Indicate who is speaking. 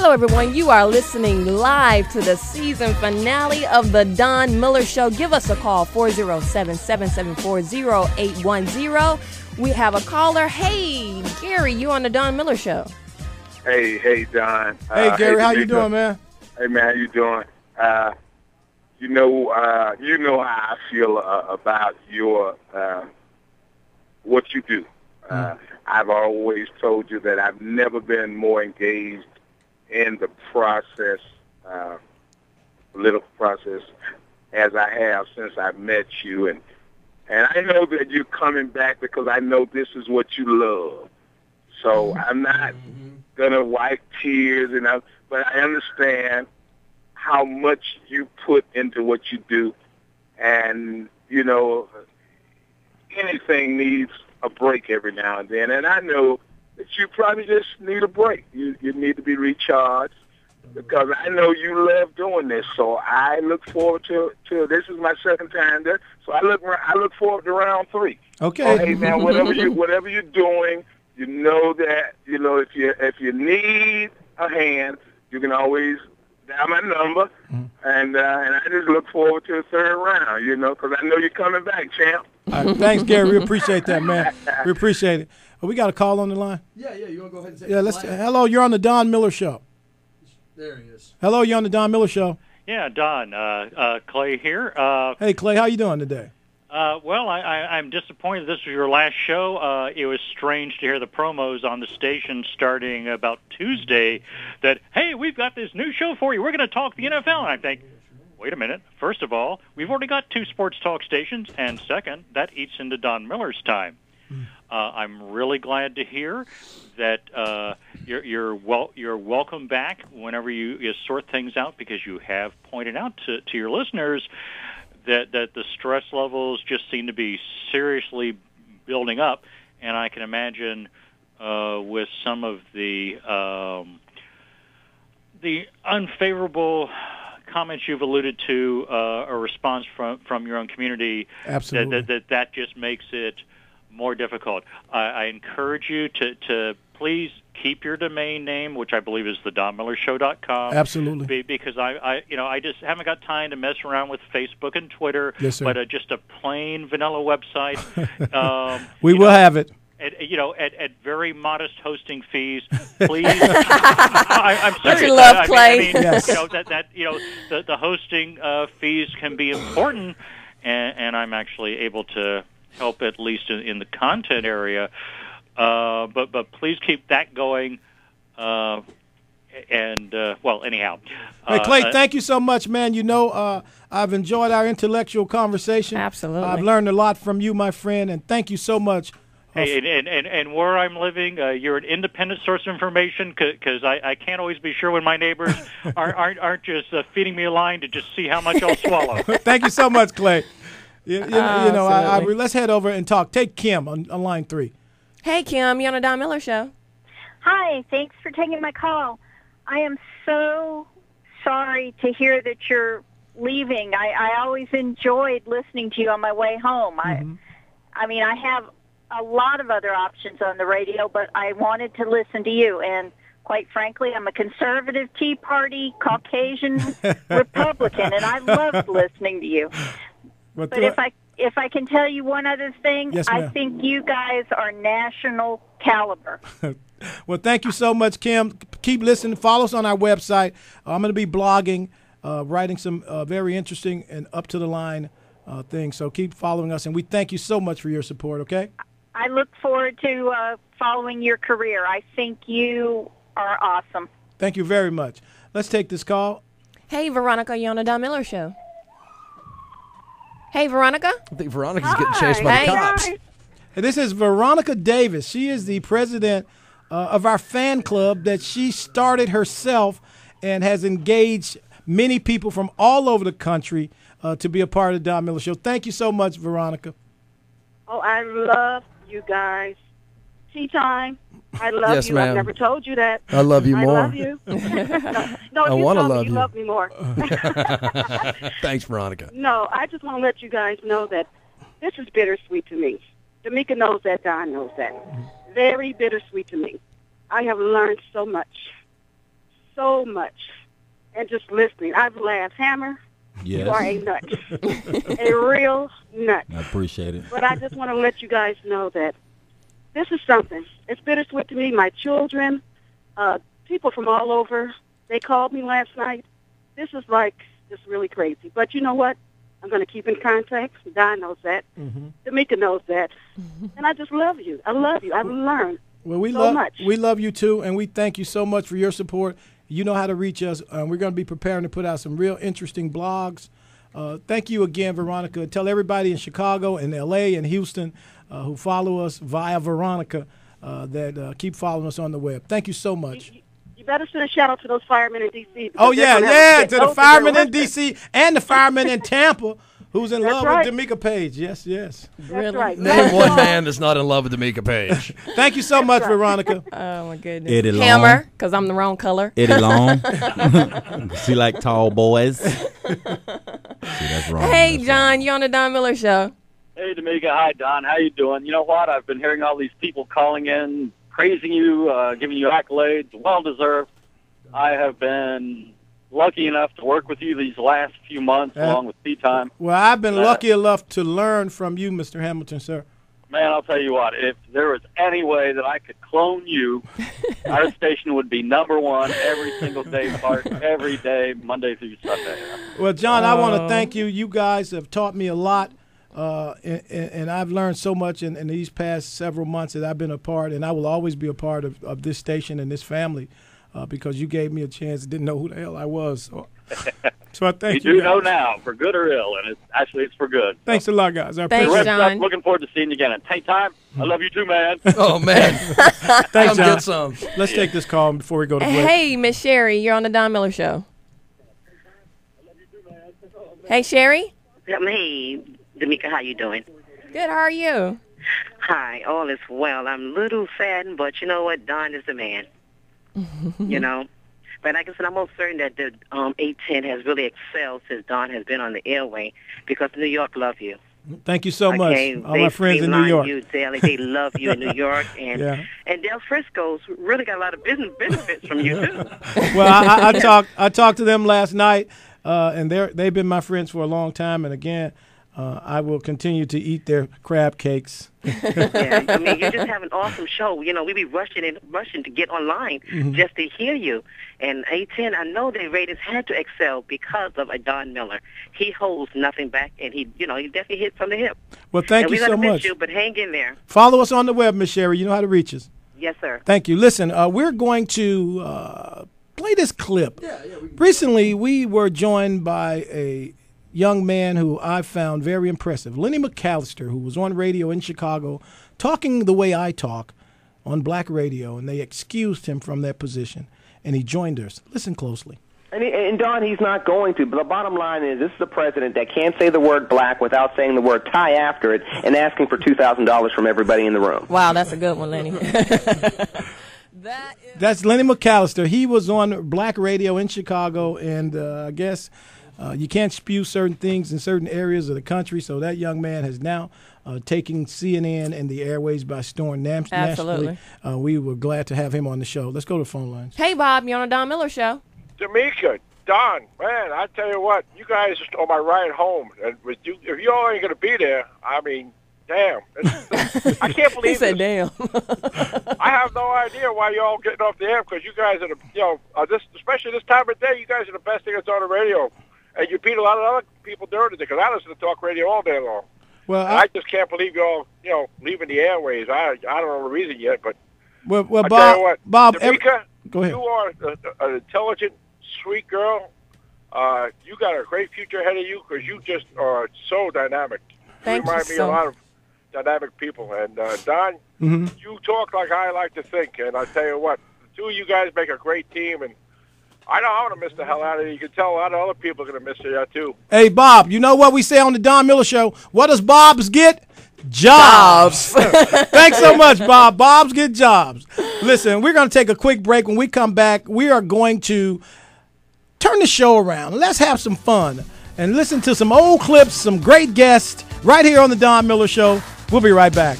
Speaker 1: Hello, everyone. You are listening live to the season finale of The Don Miller Show. Give us a call, 407-774-0810. We have a caller. Hey, Gary, you on The Don Miller Show.
Speaker 2: Hey, Don.
Speaker 3: Hey, Gary, how you doing, man?
Speaker 2: Hey, man, how you doing? You know how I feel about your what you do. I've always told you that I've never been more engaged in the process, political process, as I have since I met you. And I know that you're coming back because I know this is what you love. So I'm not going to wipe tears, but I understand how much you put into what you do. And, anything needs a break every now and then. And I know that you probably just need a break. You need to be recharged because I know you love doing this. So I look forward to this is my second time there. So I look forward to round 3.
Speaker 3: Okay.
Speaker 2: Oh, hey man, whatever you're doing, you know that if you need a hand, you can always dial my number, and I just look forward to the third round, because I know you're coming back, champ.
Speaker 3: All right, thanks, Gary. We appreciate that, man. We appreciate it. We got a call on the line?
Speaker 4: Yeah. You want to go ahead and say
Speaker 3: Hello, you're on the Don Miller Show.
Speaker 4: There he is.
Speaker 3: Hello, you're on the Don Miller Show.
Speaker 5: Yeah, Don. Clay here.
Speaker 3: Hey, Clay, how you doing today?
Speaker 5: Well, I'm disappointed this was your last show. It was strange to hear the promos on the station starting about Tuesday that, hey, we've got this new show for you. We're going to talk the NFL. And I think, wait a minute. First of all, we've already got 2 sports talk stations. And second, that eats into Don Miller's time. I'm really glad to hear that you're welcome back whenever you sort things out, because you have pointed out to your listeners that the stress levels just seem to be seriously building up, and I can imagine with some of the unfavorable comments you've alluded to, a response from your own community.
Speaker 3: Absolutely.
Speaker 5: That just makes it more difficult. I encourage you to please keep your domain name, which I believe is thedonmillershow.com.
Speaker 3: Absolutely.
Speaker 5: Because I just haven't got time to mess around with Facebook and Twitter.
Speaker 3: Yes, sir.
Speaker 5: But just a plain vanilla website.
Speaker 3: We will have it.
Speaker 5: At very modest hosting fees, please. I'm serious.
Speaker 1: Don't you love Clay?
Speaker 3: Yes.
Speaker 5: The hosting fees can be important, and I'm actually able to help at least in the content area. But please keep that going. Anyhow.
Speaker 3: Hey, Clay, thank you so much, man. I've enjoyed our intellectual conversation.
Speaker 1: Absolutely.
Speaker 3: I've learned a lot from you, my friend, and thank you so much.
Speaker 5: Hey, and where I'm living, you're an independent source of information, because I can't always be sure when my neighbors aren't just feeding me a line to just see how much I'll swallow.
Speaker 3: Thank you so much, Clay. Let's head over and talk. Take Kim on line 3.
Speaker 1: Hey, Kim, you on the Don Miller Show.
Speaker 6: Hi, thanks for taking my call. I am so sorry to hear that you're leaving. I always enjoyed listening to you on my way home. I mean, I have a lot of other options on the radio, but I wanted to listen to you. And quite frankly, I'm a conservative Tea Party, Caucasian Republican, and I loved listening to you. But if I can tell you one other thing,
Speaker 3: yes,
Speaker 6: I think you guys are national caliber.
Speaker 3: Well, thank you so much, Kim. Keep listening. Follow us on our website. I'm going to be blogging, writing some very interesting and up-to-the-line things. So keep following us, and we thank you so much for your support, okay?
Speaker 6: I look forward to following your career. I think you are awesome.
Speaker 3: Thank you very much. Let's take this call.
Speaker 1: Hey, Veronica, you on the Don Miller Show. Hey, Veronica.
Speaker 4: I think Veronica's getting chased by the cops.
Speaker 3: This is Veronica Davis. She is the president of our fan club that she started herself and has engaged many people from all over the country to be a part of the Don Miller Show. Thank you so much, Veronica.
Speaker 7: Oh, I love you guys. Tea time. I love
Speaker 4: Yes,
Speaker 7: you.
Speaker 4: ma'am.
Speaker 7: I've never told you that.
Speaker 4: I love you more.
Speaker 7: I love you. No,
Speaker 4: I
Speaker 7: if you
Speaker 4: wanna
Speaker 7: told me
Speaker 4: love
Speaker 7: you
Speaker 4: you.
Speaker 7: love me more.
Speaker 4: Thanks, Veronica.
Speaker 7: No, I just want to let you guys know that this is bittersweet to me. D'Amica knows that. Don knows that. Very bittersweet to me. I have learned so much so much. And just listening. I've laughed. Hammer,
Speaker 8: Yes.
Speaker 7: you are a nut. A real nut.
Speaker 8: I appreciate it.
Speaker 7: But I just want to let you guys know that this is something. It's bittersweet to me. My children, people from all over, they called me last night. This is like just really crazy. But you know what? I'm going to keep in contact. Don knows that. Damika knows that. And I just love you. I love you. I've learned
Speaker 3: Well, we
Speaker 7: so much.
Speaker 3: We love you too, and we thank you so much for your support. You know how to reach us. We're going to be preparing to put out some real interesting blogs. Thank you again, Veronica. Tell everybody in Chicago and L.A. and Houston who follow us via Veronica that keep following us on the web. Thank you so much.
Speaker 7: You better send a shout out to those firemen in D.C.
Speaker 3: Oh, yeah, to the
Speaker 7: Those
Speaker 3: firemen
Speaker 7: are
Speaker 3: in D.C. and the firemen in Tampa who's in love
Speaker 7: right.
Speaker 3: with Damika Page. Yes, yes.
Speaker 7: That's right.
Speaker 4: Name one man that's not in love with Damika Page.
Speaker 3: Thank you so much,
Speaker 7: right.
Speaker 3: Veronica.
Speaker 1: Oh, my goodness.
Speaker 8: Eddie Long.
Speaker 1: Hammer, because I'm the wrong color.
Speaker 8: Eddie Long. She like tall boys. See, that's wrong.
Speaker 1: Hey,
Speaker 8: That's
Speaker 1: John, you on the Don Miller Show.
Speaker 9: Hey, Damika. Hi, Don. How you doing? You know what? I've been hearing all these people calling in, praising you, giving you accolades, well-deserved. I have been lucky enough to work with you these last few months, along with Tea Time.
Speaker 3: Well, I've been lucky enough to learn from you, Mr. Hamilton, sir.
Speaker 9: Man, I'll tell you what. If there was any way that I could clone you, our station would be #1 every single day, every day, Monday through Sunday.
Speaker 3: Well, John, I want to thank you. You guys have taught me a lot, and I've learned so much in these past several months that I've been a part, and I will always be a part of this station and this family because you gave me a chance. Didn't know who the hell I was. So I thank you.
Speaker 9: You do know now, for good or ill, and it's for good.
Speaker 3: Thanks a lot, guys. I
Speaker 1: Thanks,
Speaker 3: appreciate it.
Speaker 1: John.
Speaker 9: I'm looking forward to seeing you again. And Tea Time, I love you too, man.
Speaker 4: Oh, man.
Speaker 3: Thanks,
Speaker 4: Come
Speaker 3: John.
Speaker 4: get some.
Speaker 3: Let's take this call before we go to break.
Speaker 1: Hey, Miss Sherry, you're on the Don Miller Show. Hey, Sherry.
Speaker 10: Hey, Damika, how you doing?
Speaker 1: Good, how are you?
Speaker 10: Hi, all is well. I'm a little saddened, but you know what? Don is the man. You know? But like I said, I'm most certain that the 810 has really excelled since Don has been on the airway because New York love you.
Speaker 3: Thank you so much. All my friends in New York.
Speaker 10: They love you in New York. And
Speaker 3: Yeah.
Speaker 10: and Del Frisco's really got a lot of benefits from you, too.
Speaker 3: Well, I talked to them last night, and they've been my friends for a long time. And again, I will continue to eat their crab cakes.
Speaker 10: Yeah, I mean, you just have an awesome show. You know, we be rushing to get online just to hear you. And 810, I know their ratings had to excel because of a Don Miller. He holds nothing back, and he definitely hit from the hip.
Speaker 3: Well, thank you so
Speaker 10: we're gonna
Speaker 3: much.
Speaker 10: miss you, but hang in there.
Speaker 3: Follow us on the web, Miss Sherry. You know how to reach us.
Speaker 10: Yes, sir.
Speaker 3: Thank you. Listen, we're going to play this clip. Recently, we were joined by a young man who I found very impressive, Lenny McAllister, who was on radio in Chicago talking the way I talk on black radio, and they excused him from that position, and he joined us. Listen closely.
Speaker 11: And Don, he's not going to. But the bottom line is, this is a president that can't say the word black without saying the word tie after it and asking for $2,000 from everybody in the room.
Speaker 1: Wow, that's a good one, Lenny.
Speaker 3: That's Lenny McAllister. He was on black radio in Chicago, and I guess you can't spew certain things in certain areas of the country, so that young man has now taking CNN and the airways by storm nationally. We were glad to have him on the show. Let's go to the phone lines.
Speaker 1: Hey, Bob, you're on the Don Miller Show.
Speaker 12: Damika, Don, man, I tell you what, you guys on my ride home, and with you, if you all ain't going to be there, I mean, damn. I can't believe
Speaker 1: He said,
Speaker 12: this.
Speaker 1: damn.
Speaker 12: I have no idea why y'all getting off the air, because you guys are especially this time of day, you guys are the best thing that's on the radio. And you beat a lot of other people during the day, because I listen to talk radio all day long.
Speaker 3: Well,
Speaker 12: I just can't believe y'all, leaving the airways. I don't know the reason yet, but
Speaker 3: well,
Speaker 12: I
Speaker 3: Bob,
Speaker 12: tell you what,
Speaker 3: Bob,
Speaker 12: Damika,
Speaker 3: go ahead.
Speaker 12: you are an intelligent, sweet girl. You got a great future ahead of you because you just are so dynamic.
Speaker 1: Thank
Speaker 12: you remind
Speaker 1: you
Speaker 12: me
Speaker 1: so
Speaker 12: of a lot of dynamic people. And Don, you talk like I like to think. And I tell you what, the two of you guys make a great team. And I know I'm going to miss the hell out of you. You can tell a lot of other people are going to miss you too.
Speaker 3: Hey, Bob, you know what we say on the Don Miller Show? What does Bob's get? Jobs. Thanks so much, Bob. Bob's get jobs. Listen, we're going to take a quick break. When we come back, we are going to turn the show around. Let's have some fun and listen to some old clips, some great guests right here on the Don Miller Show. We'll be right back.